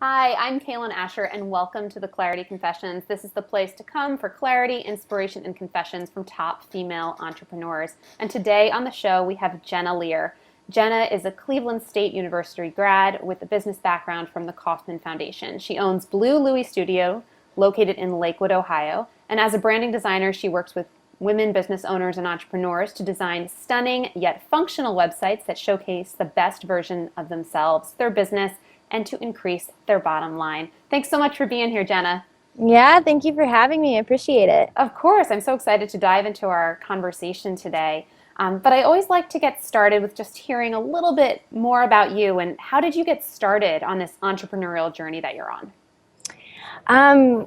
Hi, I'm Cailen Ascher, and welcome to the Clarity Confessions. This is the place to come for clarity, inspiration, and confessions from top female entrepreneurs. And today on the show, we have Jennah Lear. Jennah is a Cleveland State University grad with a business background from the Kauffman Foundation. She owns Blue Louie Studio, located in Lakewood, Ohio. And as a branding designer, she works with women business owners and entrepreneurs to design stunning yet functional websites that showcase the best version of themselves, their business, and to increase their bottom line. Thanks so much for being here, Jennah. Yeah, thank you for having me. I appreciate it. Of course, I'm so excited to dive into our conversation today. But I always like to get started with just hearing a little bit more about you and how did you get started on this entrepreneurial journey that you're on?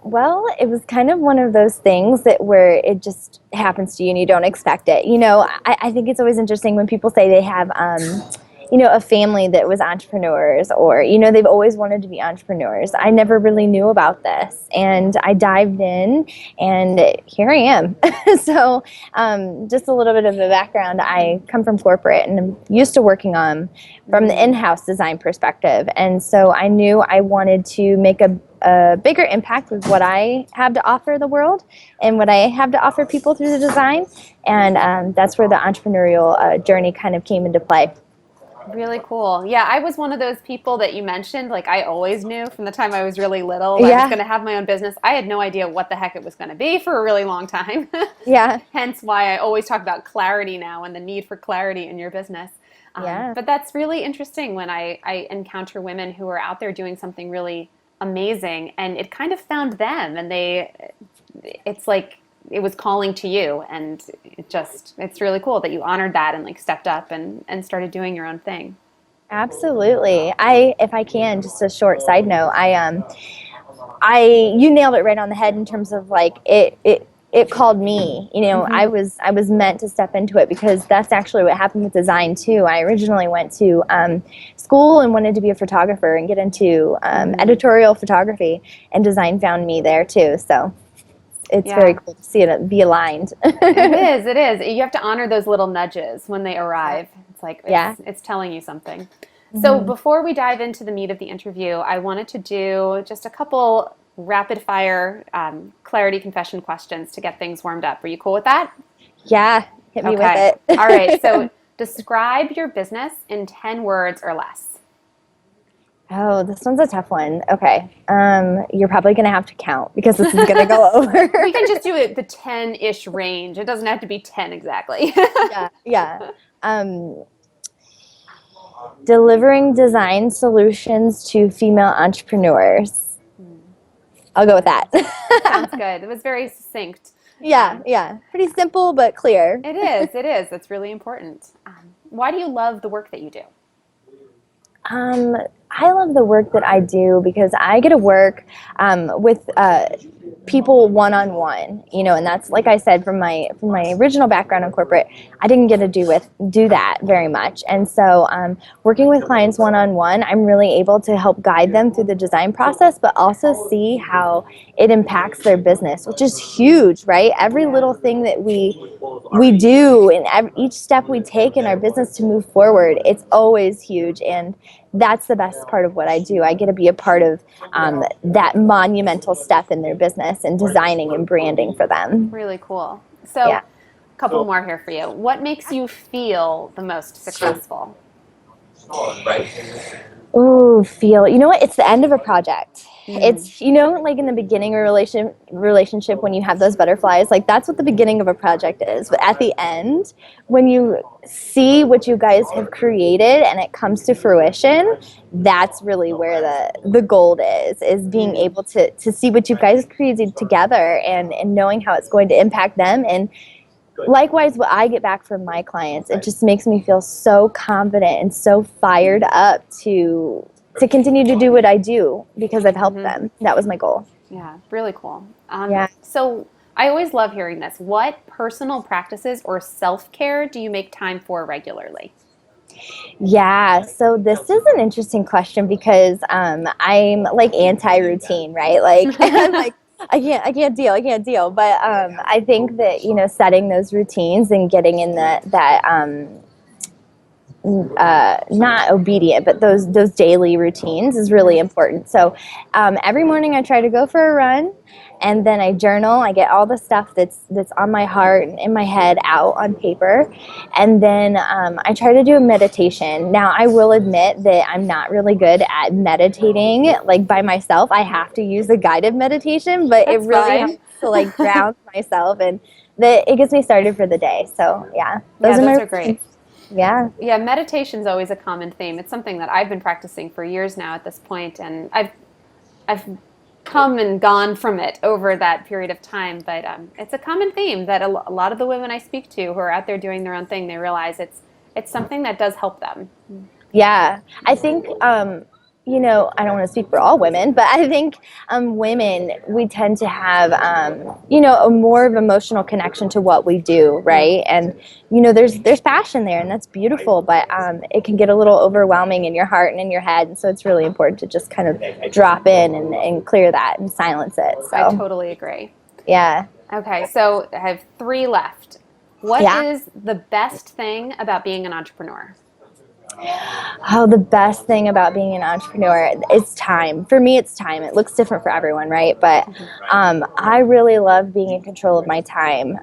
Well, it was kind of one of those things that where it just happens to you and you don't expect it. I think it's always interesting when people say they have, a family that was entrepreneurs or, they've always wanted to be entrepreneurs. I never really knew about this and I dived in and here I am. So just a little bit of a background. I come from corporate and I'm used to working on from the in-house design perspective. And so I knew I wanted to make a bigger impact with what I have to offer the world and what I have to offer people through the design. And that's where the entrepreneurial journey kind of came into play. Really cool. Yeah, I was one of those people that you mentioned. Like, I always knew from the time I was really little that I was Yeah, going to have my own business. I had no idea what the heck it was going to be for a really long time. yeah, Hence why I always talk about clarity now and the need for clarity in your business. yeah. But that's really interesting when I encounter women who are out there doing something really amazing and it kind of found them and it's like it was calling to you and it's really cool that you honored that and like stepped up and started doing your own thing. Absolutely. If I can, just a short side note, you nailed it right on the head in terms of like it called me. Hmm. I was meant to step into it because that's actually what happened with design too. I originally went to school and wanted to be a photographer and get into Hmm. editorial photography, and design found me there too. So it's very Yeah, cool to see it be aligned. it is. It is. You have to honor those little nudges when they Yeah. arrive. It's like Yeah. it's telling you something. So Hmm. before we dive into the meat of the interview, I wanted to do just a couple rapid fire clarity confession questions to get things warmed up. Are you cool with that? Yeah. Hit me with Okay. All right. it. So describe your business in 10 words or less. Oh, this one's a tough one. Okay. You're probably going to have to count because this is going to go over. We can just do it the 10-ish range. It doesn't have to be 10 exactly. Yeah. Yeah. Um, delivering design solutions to female entrepreneurs. I'll go with Sounds that. good. It was very succinct. Yeah. Um, Yeah. Pretty simple, but clear. it is. It is. That's really important. Why do you love the work that you do? Um, I love the work that I do because I get to work with people one on one, and that's like I said from my original background in corporate, I didn't get to do that very much, and so working with clients one on one, I'm really able to help guide them through the design process, but also see how it impacts their business, which is huge, right? Every Yeah. little thing that we do and each step we take in our business to move forward, it's always huge, and that's the best part of what I do. I get to be a part of that monumental step in their business and designing and branding for them. Really cool. So, Yeah. a couple more here for you. What makes you feel the most successful? Ooh, feel. You know what? It's the end of a project. Mm. It's, like in the beginning of a relationship when you have those butterflies, like that's what the beginning of a project is. But at the end, when you see what you guys have created and it comes to fruition, that's really where the gold is being Mm. able to see what you guys created together and knowing how it's going to impact them. And likewise, what I get back from my clients, it just makes me feel so confident and so fired up to continue to do what I do because I've helped Hmm. them. That was my goal. Yeah, really cool. Yeah. So, I always love hearing this. What personal practices or self care do you make time for regularly? Yeah. So this is an interesting question because I'm like anti-routine, right? Like I'm like I can't deal. But I think that setting those routines and getting in that not obedient, but those daily routines is really important. So every morning I try to go for a run, and then I journal. I get all the stuff that's on my heart and in my head out on paper, and then I try to do a meditation. Now I will admit that I'm not really good at meditating like by myself. I have to use a guided meditation, but That's it really fine. helps to like ground myself, and it gets me started for the day. So yeah, Yeah, those those are are great. yeah. Yeah, meditation's always a common theme. It's something that I've been practicing for years now at this point, and I've come and gone from it over that period of time. But it's a common theme that a lot of the women I speak to who are out there doing their own thing, they realize it's something that does help them. Yeah, I think, I don't want to speak for all women, but I think women, we tend to have, a more of emotional connection to what we do, right? And, there's passion there, and that's beautiful, but it can get a little overwhelming in your heart and in your head. And so it's really important to just kind of drop in and clear that and silence it. So, I totally agree. yeah. Okay, so I have 3 left. What Yeah. is the best thing about being an entrepreneur? Oh, the best thing about being an entrepreneur is time. For me, it's time. It looks different for everyone, right? But I really love being in control of my time.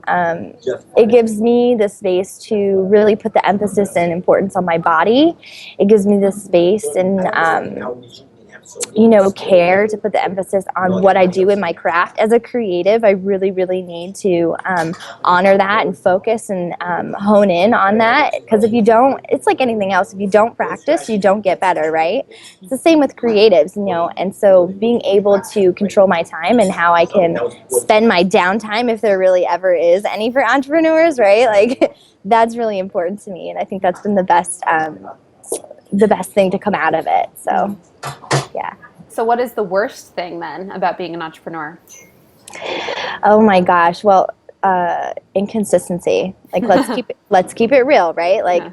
It gives me the space to really put the emphasis and importance on my body. It gives me the space and care to put the emphasis on what I do in my craft. As a creative, I really, really need to honor that and focus and hone in on that. Because if you don't, it's like anything else. If you don't practice, you don't get better, right? It's the same with creatives, and so being able to control my time and how I can spend my downtime, if there really ever is any for entrepreneurs, right? Like that's really important to me, and I think that's been the best thing to come out of it. So. Yeah. So what is the worst thing then about being an entrepreneur? Oh my gosh. Well, inconsistency. Like let's keep it real, right? Like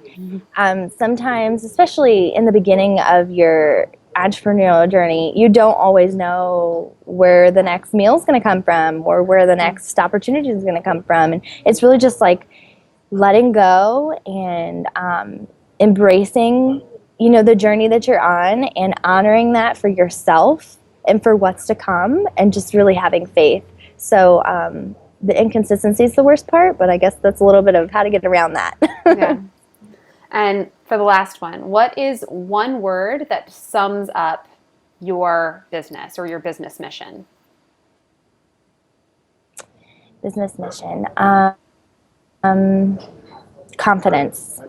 sometimes, especially in the beginning of your entrepreneurial journey, you don't always know where the next meal is going to come from or where the next opportunity is going to come from, and it's really just like letting go and embracing the journey that you're on and honoring that for yourself and for what's to come, and just really having faith. So the inconsistency is the worst part, but I guess that's a little bit of how to get around that. Yeah. And for the last one, what is one word that sums up your business or your business mission? Business mission. Confidence.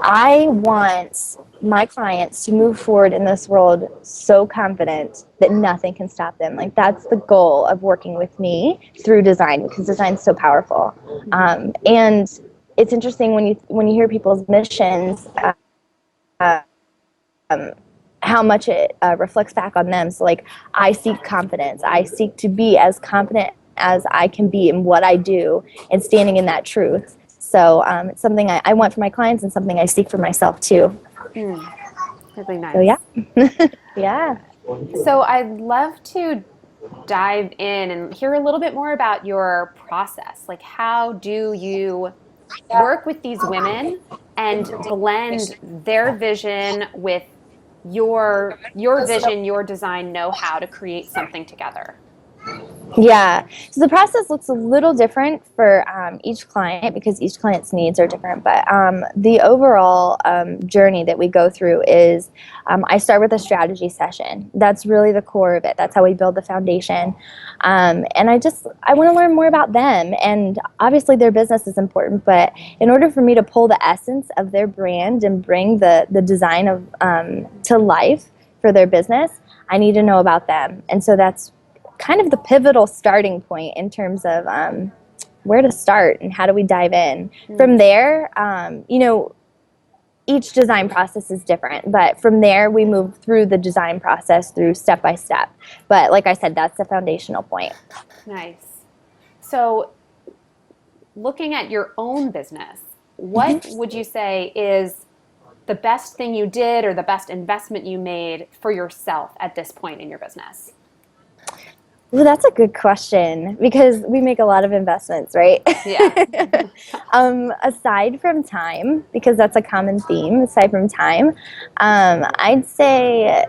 I want my clients to move forward in this world so confident that nothing can stop them. Like that's the goal of working with me through design, because design is so powerful. And it's interesting when you hear people's missions, how much it reflects back on them. So like I seek confidence. I seek to be as confident as I can be in what I do and standing in that truth. So it's something I want for my clients and something I seek for myself too. Really nice. So yeah. Yeah. So I'd love to dive in and hear a little bit more about your process. Like how do you work with these women and blend their vision with your vision, your design know-how to create something together? Yeah. So the process looks a little different for each client because each client's needs are different. But the overall journey that we go through is I start with a strategy session. That's really the core of it. That's how we build the foundation. And I want to learn more about them. And obviously their business is important. But in order for me to pull the essence of their brand and bring the design of to life for their business, I need to know about them. And so that's kind of the pivotal starting point in terms of where to start and how do we dive in. From there, each design process is different, but from there we move through the design process through step by step. But like I said, that's the foundational point. Nice. So looking at your own business, what would you say is the best thing you did or the best investment you made for yourself at this point in your business? Well, that's a good question because we make a lot of investments, right? Yeah. Aside from time, because that's a common theme, aside from time, I'd say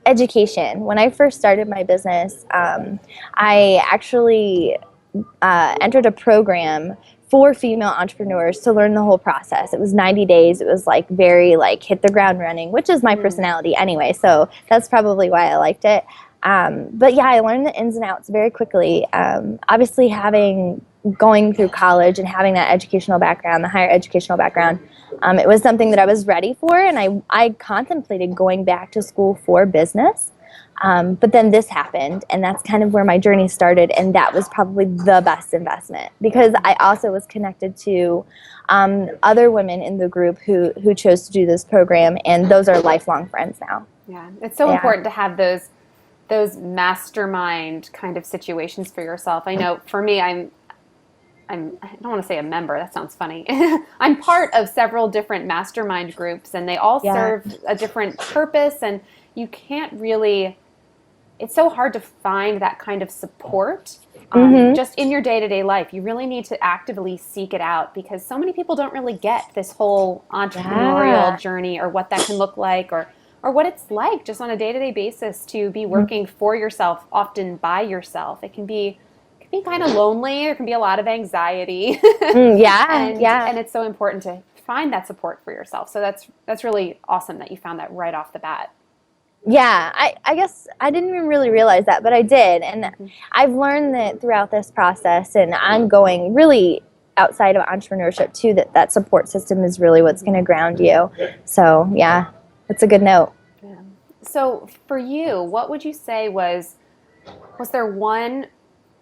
education. When I first started my business, I actually entered a program for female entrepreneurs to learn the whole process. It was 90 days. It was like very like hit the ground running, which is my personality anyway. So that's probably why I liked it. But yeah, I learned the ins and outs very quickly. Obviously, going through college and having that educational background, the higher educational background, it was something that I was ready for, and I contemplated going back to school for business. But then this happened, and that's kind of where my journey started, and that was probably the best investment because I also was connected to other women in the group who chose to do this program, and those are lifelong friends now. Yeah, it's so important to have those mastermind kind of situations for yourself. I know for me, I don't want to say a member, that sounds funny. I'm part of several different mastermind groups, and they all serve a different purpose, and you can't really, it's so hard to find that kind of support just in your day-to-day life. You really need to actively seek it out because so many people don't really get this whole entrepreneurial journey or what that can look like or what it's like just on a day-to-day basis to be working for yourself, often by yourself. It can be kind of lonely. There can be a lot of anxiety. And it's so important to find that support for yourself. So that's really awesome that you found that right off the bat. Yeah, I guess I didn't even really realize that, but I did. And I've learned that throughout this process and ongoing, really outside of entrepreneurship too, that support system is really what's going to ground you. So yeah, it's a good note. Yeah. So for you, what would you say was there one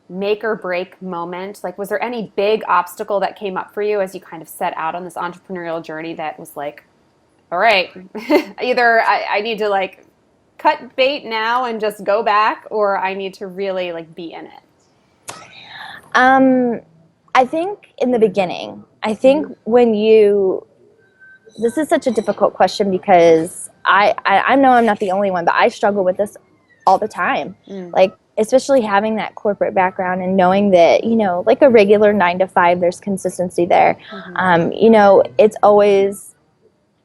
make or break moment? Like, was there any big obstacle that came up for you as you kind of set out on this entrepreneurial journey that was like, all right, either I need to like cut bait now and just go back, or I need to really like be in it? I think in the beginning, I think this is such a difficult question because I know I'm not the only one, but I struggle with this all the time. Like, especially having that corporate background and knowing that, like a regular 9 to 5, there's consistency there. It's always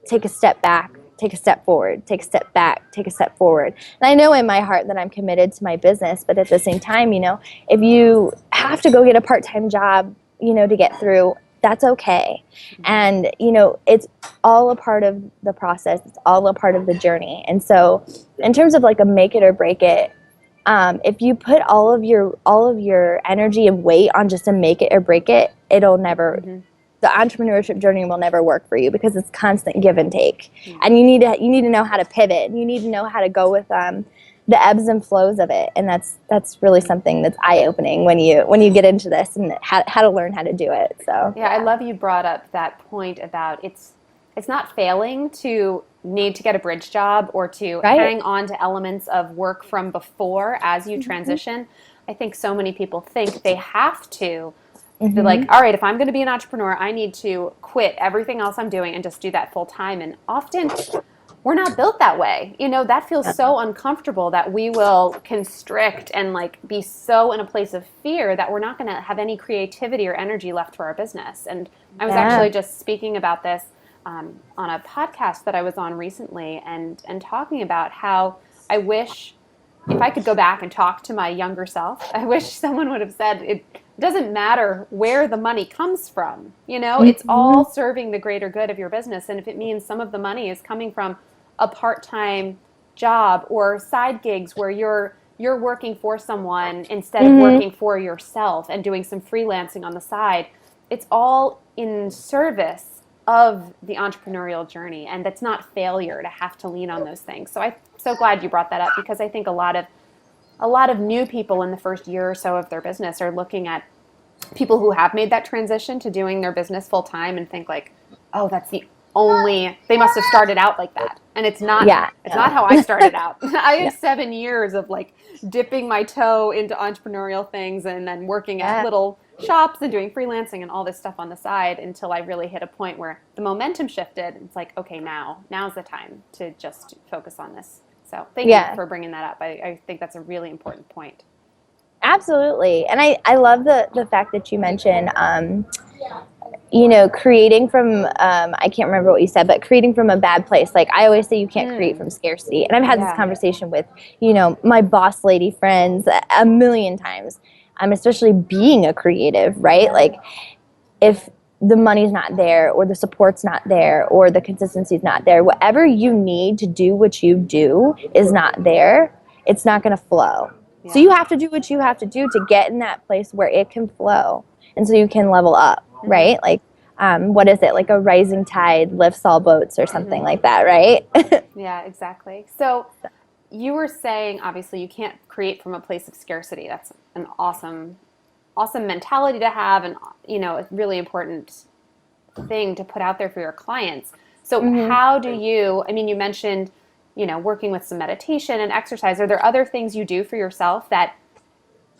take a step back, take a step forward, take a step back, take a step forward. And I know in my heart that I'm committed to my business, but at the same time, if you have to go get a part-time job, to get through, that's okay. And, it's all a part of the process. It's all a part of the journey. And so in terms of like a make it or break it, if you put all of your energy and weight on just a make it or break it, it'll never, the entrepreneurship journey will never work for you because it's constant give and take. And you need to know how to pivot. You need to know how to go with the ebbs and flows of it. And that's really something that's eye-opening when you get into this and how to learn how to do it. So yeah, I love you brought up that point about it's not failing to need to get a bridge job or to hang on to elements of work from before as you transition. I think so many people think they have to. They're like, all right, if I'm going to be an entrepreneur, I need to quit everything else I'm doing and just do that full time. And often we're not built that way. That feels so uncomfortable that we will constrict and like be so in a place of fear that we're not going to have any creativity or energy left for our business. And I was actually just speaking about this on a podcast that I was on recently and talking about how I wish if I could go back and talk to my younger self, I wish someone would have said it doesn't matter where the money comes from. It's all serving the greater good of your business. And if it means some of the money is coming from a part-time job or side gigs where you're working for someone instead of working for yourself and doing some freelancing on the side, it's all in service of the entrepreneurial journey, and that's not failure to have to lean on those things. So I'm so glad you brought that up because I think a lot of new people in the first year or so of their business are looking at people who have made that transition to doing their business full time and think like, oh, that's the only, they must have started out like that. And it's not, not how I started out. I had 7 years of like dipping my toe into entrepreneurial things and then working at little shops and doing freelancing and all this stuff on the side until I really hit a point where the momentum shifted. It's like, okay, now's the time to just focus on this. So thank you for bringing that up. I think that's a really important point. Absolutely. And I love the fact that you mentioned, creating from, I can't remember what you said, but creating from a bad place. Like I always say, you can't create from scarcity. And I've had this conversation with, my boss lady friends a million times. Especially being a creative, right? Like if the money's not there or the support's not there or the consistency's not there, whatever you need to do what you do is not there, it's not going to flow. Yeah. So you have to do what you have to do to get in that place where it can flow. And so you can level up, right? Like, what is it? Like a rising tide lifts all boats or something like that, right? Yeah, exactly. So you were saying, obviously, you can't create from a place of scarcity. That's an awesome mentality to have, and a really important thing to put out there for your clients. So how do you, you mentioned, working with some meditation and exercise. Are there other things you do for yourself that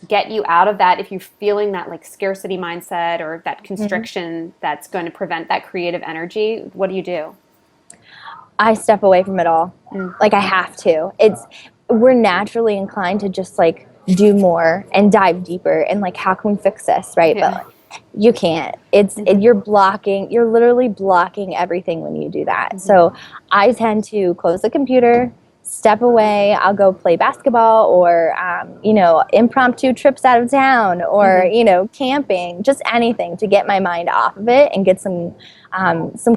get you out of that if you're feeling that like scarcity mindset or that constriction that's going to prevent that creative energy? What do you do? I step away from it all. Like I have to. We're naturally inclined to just like do more and dive deeper and like, how can we fix this, right? Yeah. But you can't. You're literally blocking everything when you do that. So I tend to close the computer, step away. I'll go play basketball or, impromptu trips out of town or, camping, just anything to get my mind off of it and get some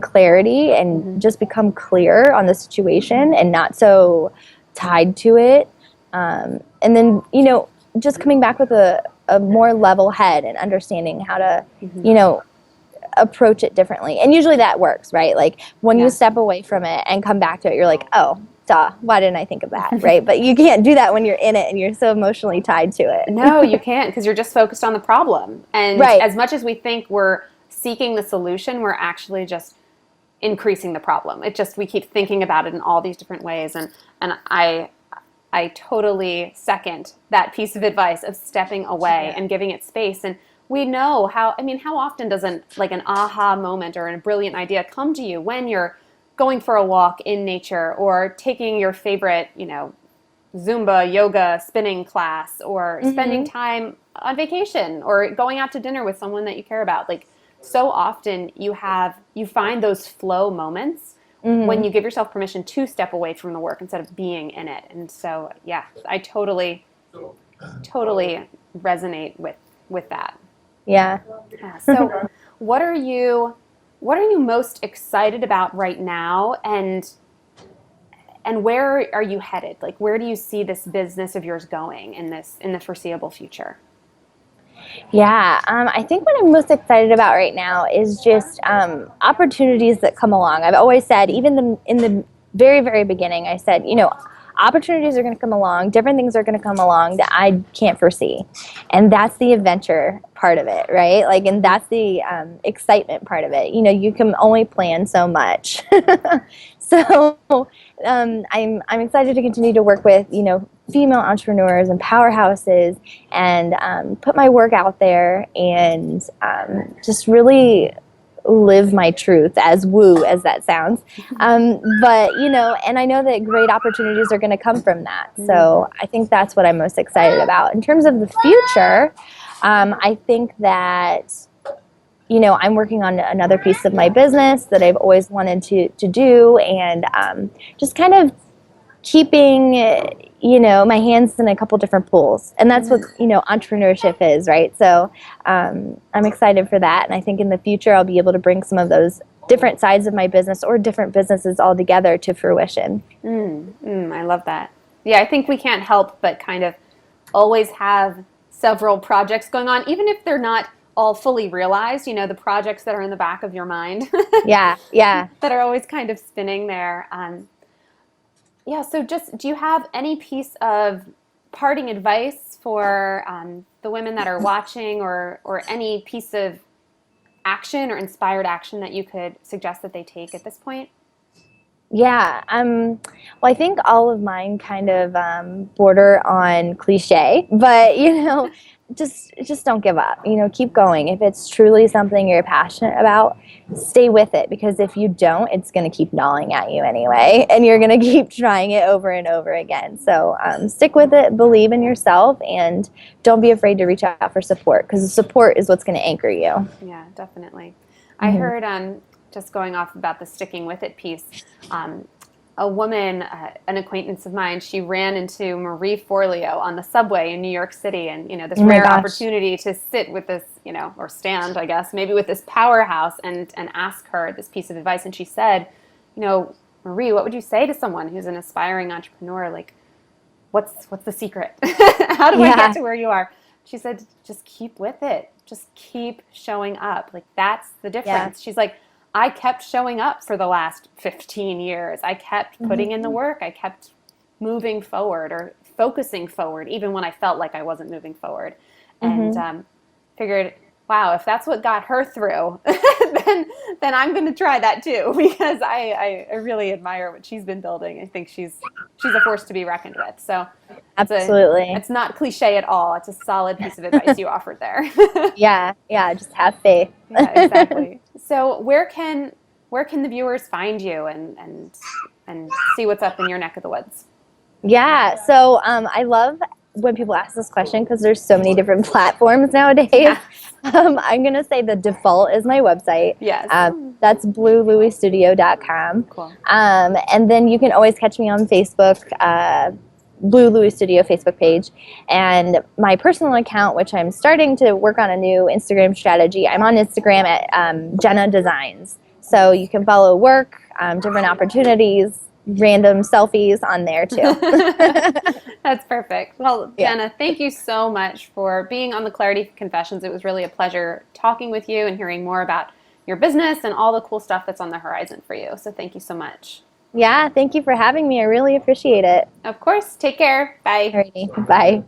clarity and just become clear on the situation and not so tied to it. And then, just coming back with a more level head and understanding how to, approach it differently. And usually that works, right? Like when you step away from it and come back to it, you're like, oh, duh, why didn't I think of that, right? But you can't do that when you're in it and you're so emotionally tied to it. No, you can't, because you're just focused on the problem. And as much as we think we're seeking the solution, we're actually just increasing the problem. We keep thinking about it in all these different ways. And I totally second that piece of advice of stepping away and giving it space. And we know how often does an aha moment or a brilliant idea come to you when you're going for a walk in nature or taking your favorite, Zumba, yoga, spinning class, or spending time on vacation or going out to dinner with someone that you care about. Like so often you find those flow moments when you give yourself permission to step away from the work instead of being in it. And so, I totally resonate with that. Yeah. So what are you most excited about right now, and where are you headed? Like, where do you see this business of yours going in the foreseeable future? Yeah, I think what I'm most excited about right now is just opportunities that come along. I've always said, even in the very, very beginning, I said, opportunities are going to come along, different things are going to come along that I can't foresee. And that's the adventure part of it, right? Like, and that's the excitement part of it. You can only plan so much. So I'm excited to continue to work with, female entrepreneurs and powerhouses and put my work out there and just really live my truth, as woo as that sounds. But, and I know that great opportunities are going to come from that. So I think that's what I'm most excited about. In terms of the future, I think that, I'm working on another piece of my business that I've always wanted to do, and just kind of keeping, my hands in a couple different pools. And that's what, entrepreneurship is, right? So I'm excited for that. And I think in the future, I'll be able to bring some of those different sides of my business or different businesses all together to fruition. I love that. Yeah, I think we can't help but kind of always have several projects going on, even if they're not all fully realized, the projects that are in the back of your mind. Yeah. That are always kind of spinning there. So do you have any piece of parting advice for the women that are watching, or any piece of action or inspired action that you could suggest that they take at this point? Yeah. Well, I think all of mine kind of border on cliche, but just don't give up. Keep going. If it's truly something you're passionate about, stay with it, because if you don't, it's going to keep gnawing at you anyway, and you're going to keep trying it over and over again. So stick with it, believe in yourself, and don't be afraid to reach out for support, because the support is what's going to anchor you. Yeah, definitely. I heard, just going off about the sticking with it piece, a woman, an acquaintance of mine, she ran into Marie Forleo on the subway in New York City, and this rare opportunity to sit with this, or stand, I guess, maybe with this powerhouse and ask her this piece of advice. And she said, Marie, what would you say to someone who's an aspiring entrepreneur? Like, what's the secret? How do I get to where you are? She said, just keep with it. Just keep showing up. Like, that's the difference. She's like, I kept showing up for the last 15 years. I kept putting in the work. I kept moving forward or focusing forward, even when I felt like I wasn't moving forward. And figured, wow, if that's what got her through, then I'm going to try that too, because I really admire what she's been building. I think she's a force to be reckoned with. So absolutely, it's not cliche at all. It's a solid piece of advice you offered there. Yeah, just have faith. Yeah, exactly. So where can the viewers find you and see what's up in your neck of the woods? Yeah, so I love when people ask this question, because there's so many different platforms nowadays. Yeah. I'm going to say the default is my website. Yes. That's bluelouisstudio.com. Cool. And then you can always catch me on Facebook, Blue Louis Studio Facebook page, and my personal account, which I'm starting to work on a new Instagram strategy. I'm on Instagram at Jennah Designs. So you can follow work, different opportunities, random selfies on there too. That's perfect. Well, Jennah, thank you so much for being on the Clarity Confessions. It was really a pleasure talking with you and hearing more about your business and all the cool stuff that's on the horizon for you. So thank you so much. Yeah, thank you for having me. I really appreciate it. Of course. Take care. Bye. Alrighty. Bye.